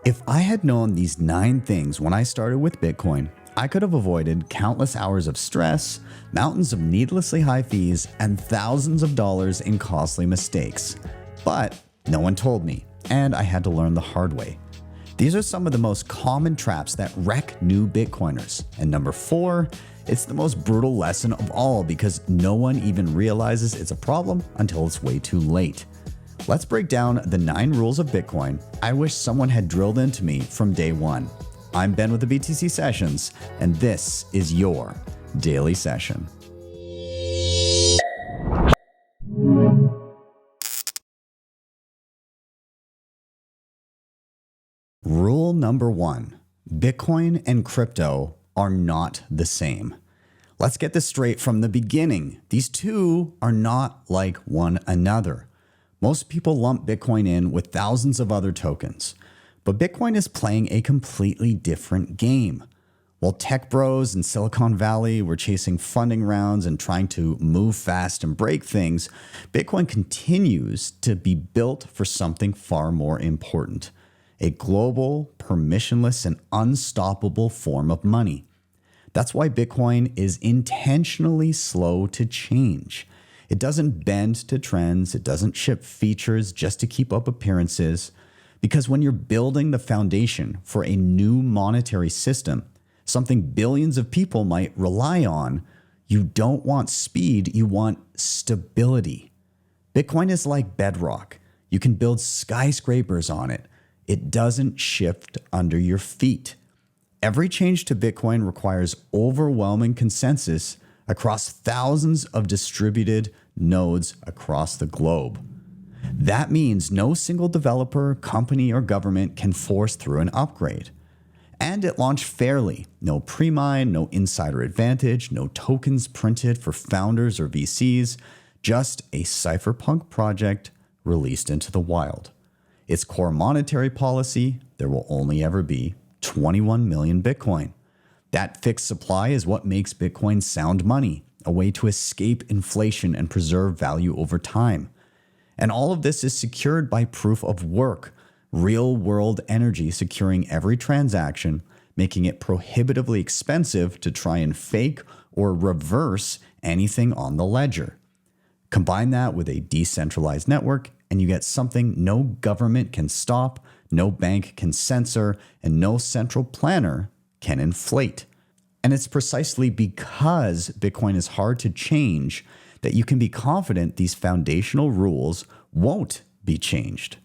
If I had known these 9 things when I started with Bitcoin, I could have avoided countless hours of stress, mountains of needlessly high fees, and thousands of dollars in costly mistakes. But no one told me, and I had to learn the hard way. These are some of the most common traps that wreck new Bitcoiners. And number 4, it's the most brutal lesson of all because no one even realizes it's a problem until it's way too late. Let's break down the 9 rules of Bitcoin I wish someone had drilled into me from day one. I'm Ben with the BTC Sessions, and this is your Daily Session. Rule number 1. Bitcoin and crypto are not the same. Let's get this straight from the beginning. These two are not like one another. Most people lump Bitcoin in with thousands of other tokens, but Bitcoin is playing a completely different game. While tech bros in Silicon Valley were chasing funding rounds and trying to move fast and break things, Bitcoin continues to be built for something far more important: a global, permissionless, and unstoppable form of money. That's why Bitcoin is intentionally slow to change. It doesn't bend to trends. It doesn't ship features just to keep up appearances. Because when you're building the foundation for a new monetary system, something billions of people might rely on, you don't want speed, you want stability. Bitcoin is like bedrock. You can build skyscrapers on it. It doesn't shift under your feet. Every change to Bitcoin requires overwhelming consensus across thousands of distributed nodes across the globe. That means no single developer, company, or government can force through an upgrade. And it launched fairly. No pre-mine, no insider advantage, no tokens printed for founders or VCs, just a cypherpunk project released into the wild. Its core monetary policy: there will only ever be 21 million Bitcoin. That fixed supply is what makes Bitcoin sound money, a way to escape inflation and preserve value over time. And all of this is secured by proof of work, real-world energy securing every transaction, making it prohibitively expensive to try and fake or reverse anything on the ledger. Combine that with a decentralized network, and you get something no government can stop, no bank can censor, and no central planner can inflate. And it's precisely because Bitcoin is hard to change that you can be confident these foundational rules won't be changed.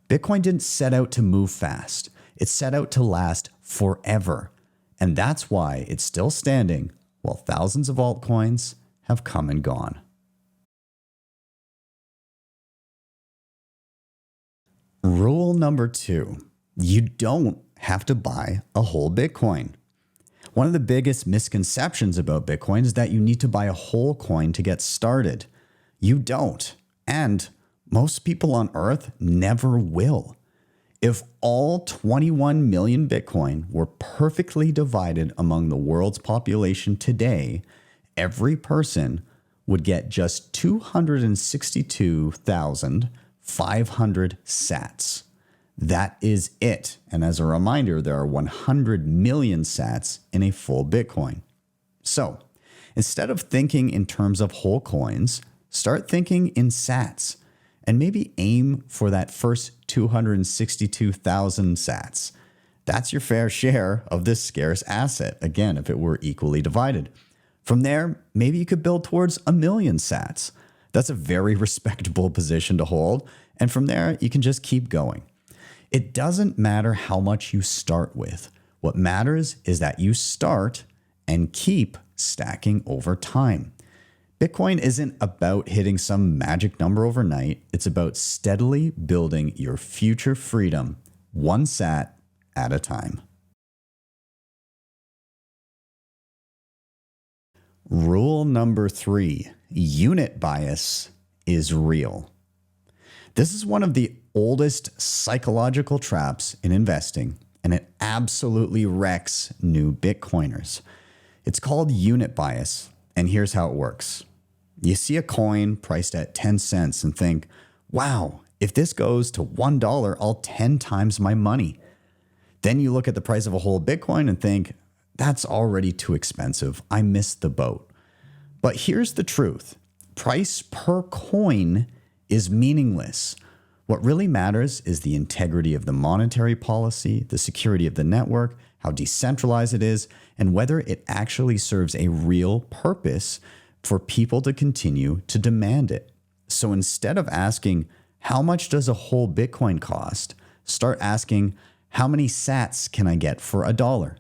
Bitcoin didn't set out to move fast. It set out to last forever. And that's why it's still standing while thousands of altcoins have come and gone. Rule number 2. You don't have to buy a whole Bitcoin. One of the biggest misconceptions about Bitcoin is that you need to buy a whole coin to get started. You don't. And most people on Earth never will. If all 21 million Bitcoin were perfectly divided among the world's population today, every person would get just 262,500 sats. That is it. And as a reminder, there are 100 million sats in a full Bitcoin. So instead of thinking in terms of whole coins, start thinking in sats and maybe aim for that first 262,000 sats. That's your fair share of this scarce asset, again, if it were equally divided. From there, maybe you could build towards 1 million sats. That's a very respectable position to hold. And from there, you can just keep going. It doesn't matter how much you start with. What matters is that you start and keep stacking over time. Bitcoin isn't about hitting some magic number overnight. It's about steadily building your future freedom, one sat at a time. Rule number 3, unit bias is real. This is one of the oldest psychological traps in investing, and it absolutely wrecks new Bitcoiners. It's called unit bias, and here's how it works. You see a coin priced at 10 cents and think, wow, if this goes to $1, I'll 10 times my money. Then you look at the price of a whole Bitcoin and think, that's already too expensive. I missed the boat. But here's the truth. Price per coin is meaningless. What really matters is the integrity of the monetary policy, the security of the network, how decentralized it is, and whether it actually serves a real purpose for people to continue to demand it. So instead of asking, how much does a whole Bitcoin cost? Start asking, how many sats can I get for $1?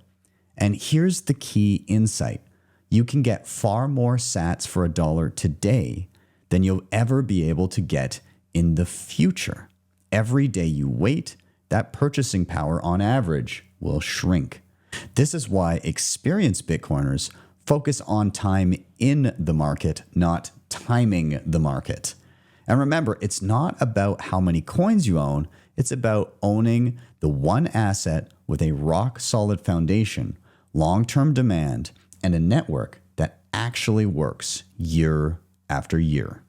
And here's the key insight. You can get far more sats for $1 today than you'll ever be able to get in the future. Every day you wait, that purchasing power on average will shrink. This is why experienced Bitcoiners focus on time in the market, not timing the market. And remember, it's not about how many coins you own, it's about owning the one asset with a rock solid foundation, long-term demand, and a network that actually works year after year.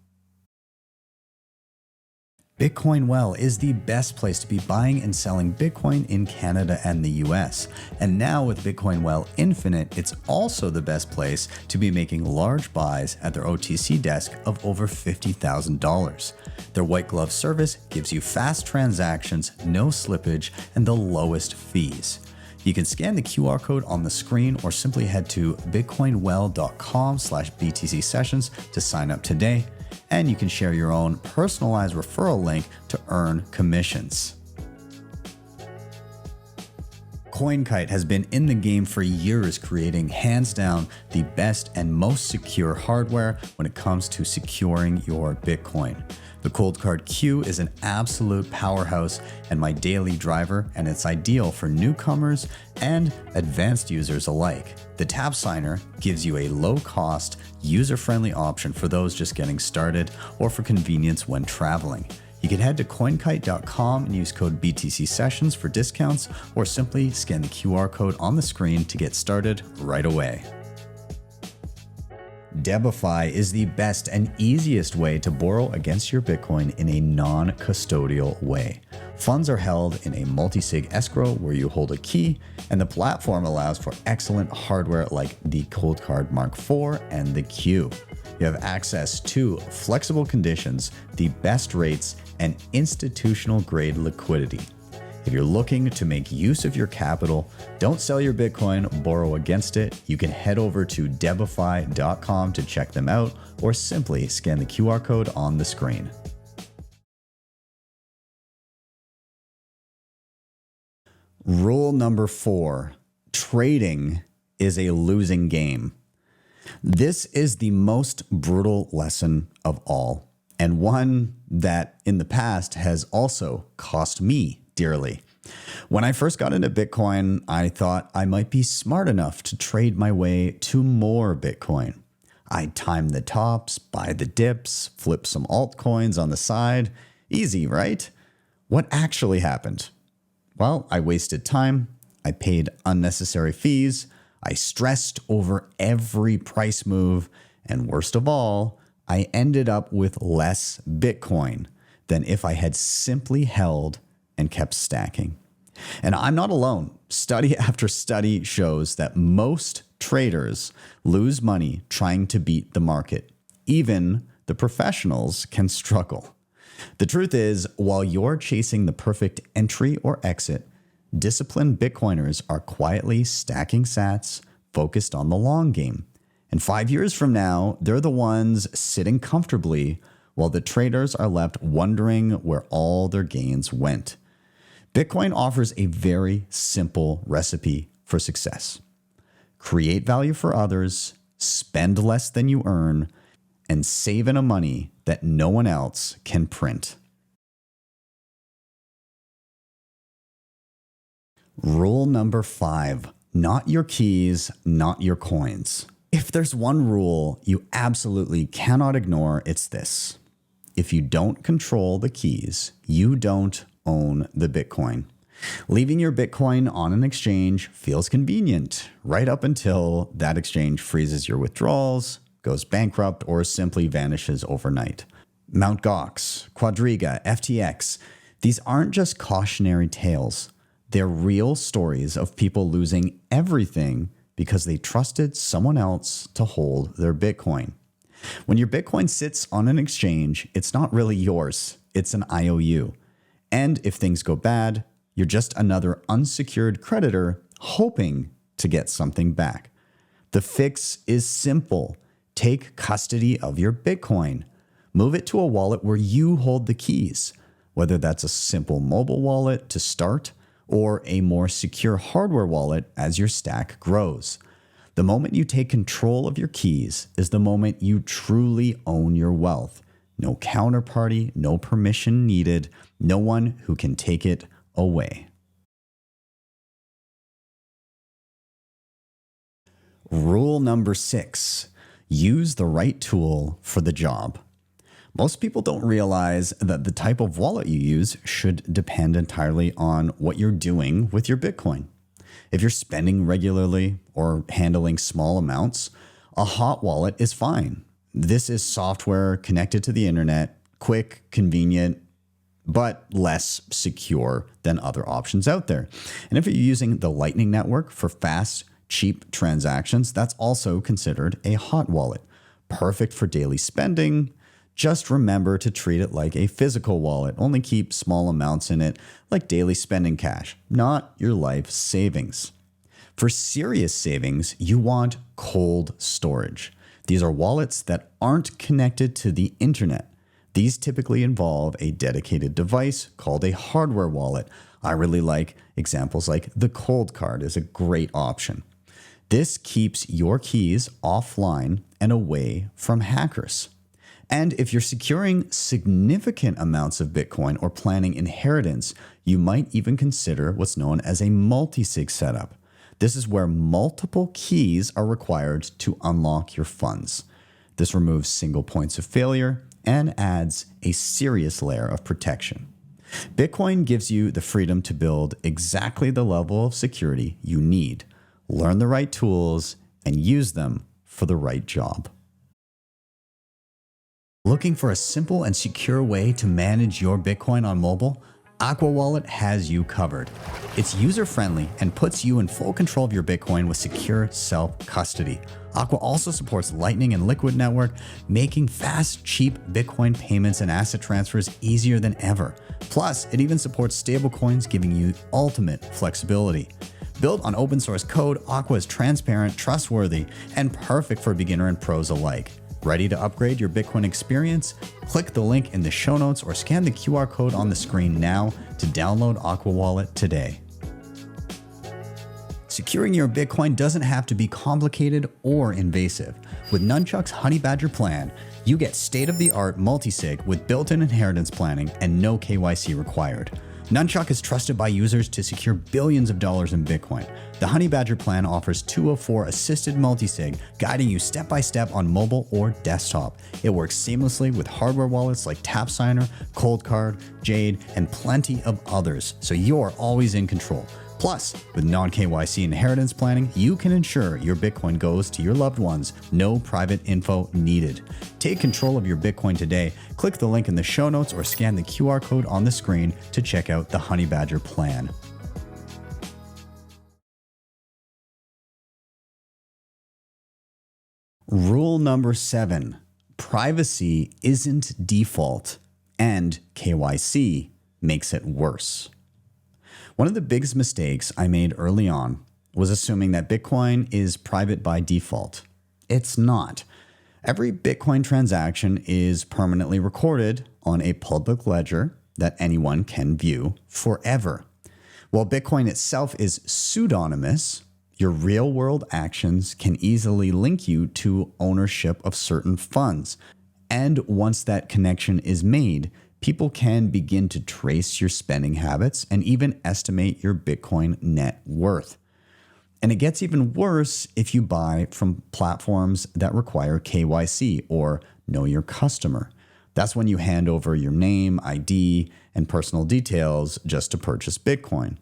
Bitcoin Well is the best place to be buying and selling Bitcoin in Canada and the US. And now with Bitcoin Well Infinite, it's also the best place to be making large buys at their OTC desk of over $50,000. Their white glove service gives you fast transactions, no slippage, and the lowest fees. You can scan the QR code on the screen or simply head to bitcoinwell.com/BTC sessions to sign up today. And you can share your own personalized referral link to earn commissions. CoinKite has been in the game for years, creating hands down the best and most secure hardware when it comes to securing your Bitcoin. The Cold Card Q is an absolute powerhouse and my daily driver, and it's ideal for newcomers and advanced users alike. The Tap Signer gives you a low-cost, user-friendly option for those just getting started or for convenience when traveling. You can head to coinkite.com and use code BTC Sessions for discounts, or simply scan the QR code on the screen to get started right away. Debify is the best and easiest way to borrow against your Bitcoin in a non-custodial way. Funds are held in a multi-sig escrow where you hold a key, and the platform allows for excellent hardware like the Cold Card Mark IV and the Q. You have access to flexible conditions, the best rates, and institutional-grade liquidity. If you're looking to make use of your capital, don't sell your Bitcoin, borrow against it. You can head over to debify.com to check them out, or simply scan the QR code on the screen. Rule number 4, trading is a losing game. This is the most brutal lesson of all, and one that in the past has also cost me dearly. When I first got into Bitcoin, I thought I might be smart enough to trade my way to more Bitcoin. I'd time the tops, buy the dips, flip some altcoins on the side. Easy, right? What actually happened? Well, I wasted time, I paid unnecessary fees, I stressed over every price move, and worst of all, I ended up with less Bitcoin than if I had simply held and kept stacking. And I'm not alone. Study after study shows that most traders lose money trying to beat the market. Even the professionals can struggle. The truth is, while you're chasing the perfect entry or exit, disciplined Bitcoiners are quietly stacking sats, focused on the long game. And 5 years from now, they're the ones sitting comfortably while the traders are left wondering where all their gains went. Bitcoin offers a very simple recipe for success. Create value for others, spend less than you earn, and save in a money that no one else can print. Rule number 5, not your keys, not your coins. If there's one rule you absolutely cannot ignore, it's this. If you don't control the keys, you don't own the Bitcoin. Leaving your Bitcoin on an exchange feels convenient, right up until that exchange freezes your withdrawals, goes bankrupt, or simply vanishes overnight. Mt. Gox, Quadriga, FTX, these aren't just cautionary tales. They're real stories of people losing everything because they trusted someone else to hold their Bitcoin. When your Bitcoin sits on an exchange, it's not really yours, it's an IOU. And if things go bad, you're just another unsecured creditor hoping to get something back. The fix is simple. Take custody of your Bitcoin. Move it to a wallet where you hold the keys, whether that's a simple mobile wallet to start or a more secure hardware wallet as your stack grows. The moment you take control of your keys is the moment you truly own your wealth. No counterparty, no permission needed, no one who can take it away. Rule number 6, use the right tool for the job. Most people don't realize that the type of wallet you use should depend entirely on what you're doing with your Bitcoin. If you're spending regularly or handling small amounts, a hot wallet is fine. This is software connected to the internet, quick, convenient, but less secure than other options out there. And if you're using the Lightning Network for fast, cheap transactions, that's also considered a hot wallet. Perfect for daily spending. Just remember to treat it like a physical wallet. Only keep small amounts in it, like daily spending cash, not your life savings. For serious savings, you want cold storage. These are wallets that aren't connected to the internet. These typically involve a dedicated device called a hardware wallet. I really like examples like the Cold Card is a great option. This keeps your keys offline and away from hackers. And if you're securing significant amounts of Bitcoin or planning inheritance, you might even consider what's known as a multi-sig setup. This is where multiple keys are required to unlock your funds. This removes single points of failure and adds a serious layer of protection. Bitcoin gives you the freedom to build exactly the level of security you need. Learn the right tools and use them for the right job. Looking for a simple and secure way to manage your Bitcoin on mobile? Aqua Wallet has you covered. It's user-friendly and puts you in full control of your Bitcoin with secure self-custody. Aqua also supports Lightning and Liquid Network, making fast, cheap Bitcoin payments and asset transfers easier than ever. Plus, it even supports stablecoins, giving you ultimate flexibility. Built on open source code, Aqua is transparent, trustworthy, and perfect for beginner and pros alike. Ready to upgrade your Bitcoin experience? Click the link in the show notes or scan the QR code on the screen now to download Aqua Wallet today. Securing your Bitcoin doesn't have to be complicated or invasive. With Nunchuck's Honey Badger plan, you get state-of-the-art multi-sig with built-in inheritance planning and no KYC required. Nunchuck is trusted by users to secure billions of dollars in Bitcoin. The Honey Badger plan offers 204 assisted multisig, guiding you step-by-step on mobile or desktop. It works seamlessly with hardware wallets like TapSigner, Cold Card, Jade, and plenty of others, so you're always in control. Plus, with non-KYC inheritance planning, you can ensure your Bitcoin goes to your loved ones. No private info needed. Take control of your Bitcoin today. Click the link in the show notes or scan the QR code on the screen to check out the Honey Badger plan. Rule number 7, privacy isn't default, and KYC makes it worse. One of the biggest mistakes I made early on was assuming that Bitcoin is private by default. It's not. Every Bitcoin transaction is permanently recorded on a public ledger that anyone can view forever. While Bitcoin itself is pseudonymous, your real-world actions can easily link you to ownership of certain funds. And once that connection is made, people can begin to trace your spending habits and even estimate your Bitcoin net worth. And it gets even worse if you buy from platforms that require KYC or Know Your Customer. That's when you hand over your name, ID, and personal details just to purchase Bitcoin.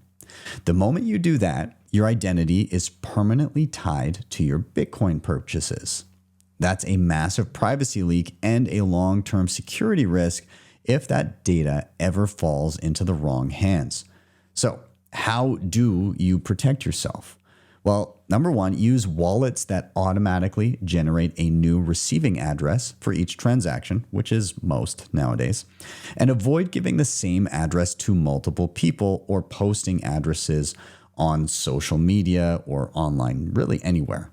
The moment you do that, your identity is permanently tied to your Bitcoin purchases. That's a massive privacy leak and a long-term security risk if that data ever falls into the wrong hands. So, how do you protect yourself? Well, number one, use wallets that automatically generate a new receiving address for each transaction, which is most nowadays, and avoid giving the same address to multiple people or posting addresses on social media or online, really anywhere.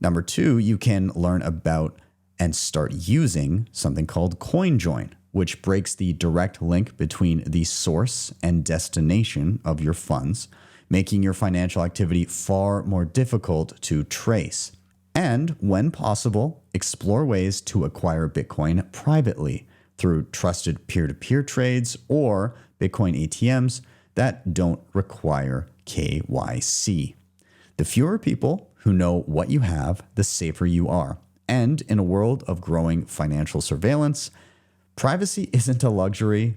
Number two, you can learn about and start using something called CoinJoin, which breaks the direct link between the source and destination of your funds, making your financial activity far more difficult to trace. And when possible, explore ways to acquire Bitcoin privately through trusted peer-to-peer trades or Bitcoin ATMs that don't require KYC. The fewer people who know what you have, the safer you are. And in a world of growing financial surveillance, privacy isn't a luxury,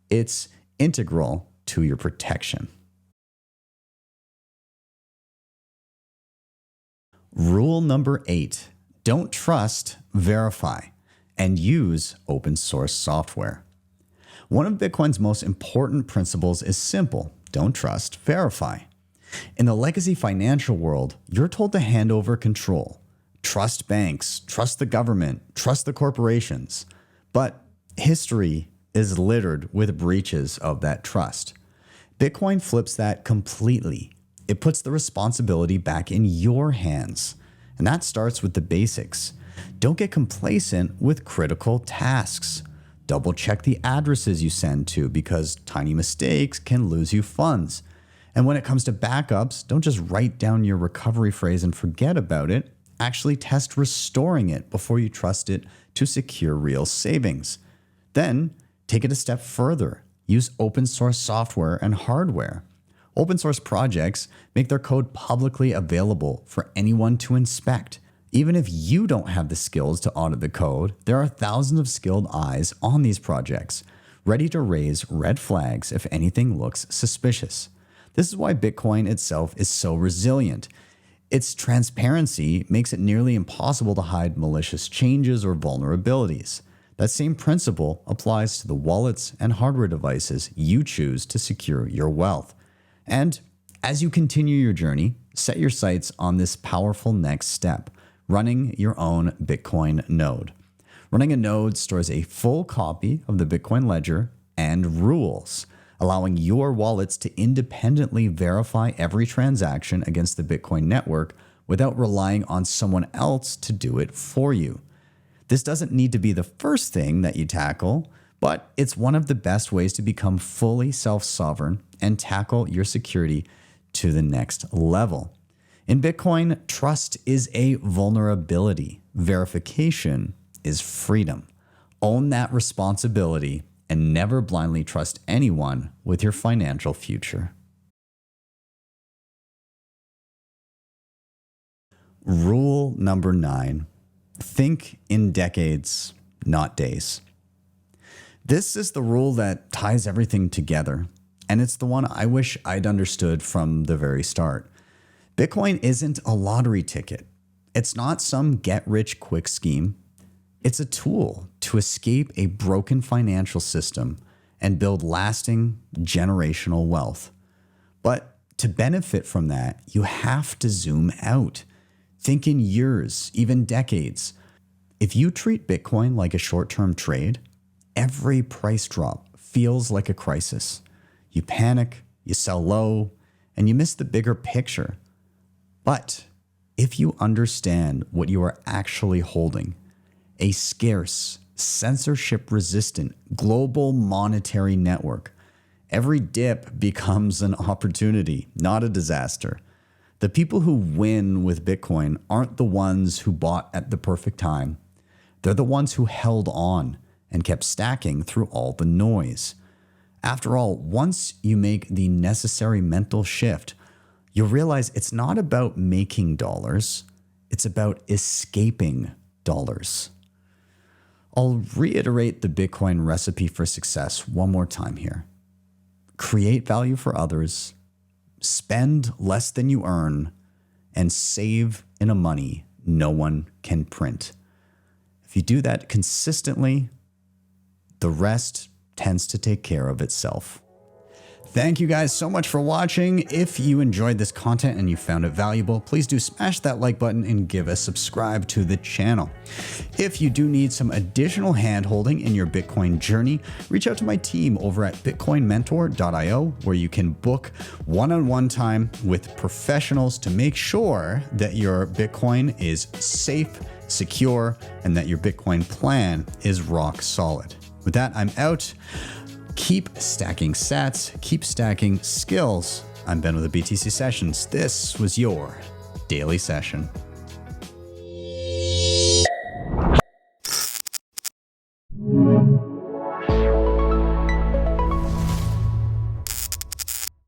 it's integral to your protection. Rule number 8, don't trust, verify, and use open source software. One of Bitcoin's most important principles is simple: don't trust, verify. In the legacy financial world, you're told to hand over control. Trust banks, trust the government, trust the corporations. But history is littered with breaches of that trust. Bitcoin flips that completely. It puts the responsibility back in your hands. And that starts with the basics. Don't get complacent with critical tasks. Double check the addresses you send to, because tiny mistakes can lose you funds. And when it comes to backups, don't just write down your recovery phrase and forget about it. Actually test restoring it before you trust it to secure real savings. Then take it a step further. Use open source software and hardware. Open source projects make their code publicly available for anyone to inspect. Even if you don't have the skills to audit the code, there are thousands of skilled eyes on these projects, ready to raise red flags if anything looks suspicious. This is why Bitcoin itself is so resilient. Its transparency makes it nearly impossible to hide malicious changes or vulnerabilities. That same principle applies to the wallets and hardware devices you choose to secure your wealth. And as you continue your journey, set your sights on this powerful next step: running your own Bitcoin node. Running a node stores a full copy of the Bitcoin ledger and rules, allowing your wallets to independently verify every transaction against the Bitcoin network without relying on someone else to do it for you. This doesn't need to be the first thing that you tackle, but it's one of the best ways to become fully self-sovereign and tackle your security to the next level. In Bitcoin, trust is a vulnerability. Verification is freedom. Own that responsibility and never blindly trust anyone with your financial future. Rule number 9, think in decades, not days. This is the rule that ties everything together, and it's the one I wish I'd understood from the very start. Bitcoin isn't a lottery ticket. It's not some get-rich-quick scheme. It's a tool to escape a broken financial system and build lasting generational wealth. But to benefit from that, you have to zoom out. Think in years, even decades. If you treat Bitcoin like a short-term trade, every price drop feels like a crisis. You panic, you sell low, and you miss the bigger picture. But if you understand what you are actually holding, a scarce, censorship-resistant global monetary network, every dip becomes an opportunity, not a disaster. The people who win with Bitcoin aren't the ones who bought at the perfect time. They're the ones who held on and kept stacking through all the noise. After all, once you make the necessary mental shift, you'll realize it's not about making dollars, it's about escaping dollars. I'll reiterate the Bitcoin recipe for success one more time here. Create value for others, spend less than you earn, and save in a money no one can print. If you do that consistently, the rest tends to take care of itself. Thank you guys so much for watching. If you enjoyed this content and you found it valuable, please do smash that like button and give a subscribe to the channel. If you do need some additional hand-holding in your Bitcoin journey, reach out to my team over at bitcoinmentor.io, where you can book one-on-one time with professionals to make sure that your Bitcoin is safe, secure, and that your Bitcoin plan is rock solid. With that, I'm out. Keep stacking sats, keep stacking skills. I'm Ben with the BTC Sessions. This was your daily session.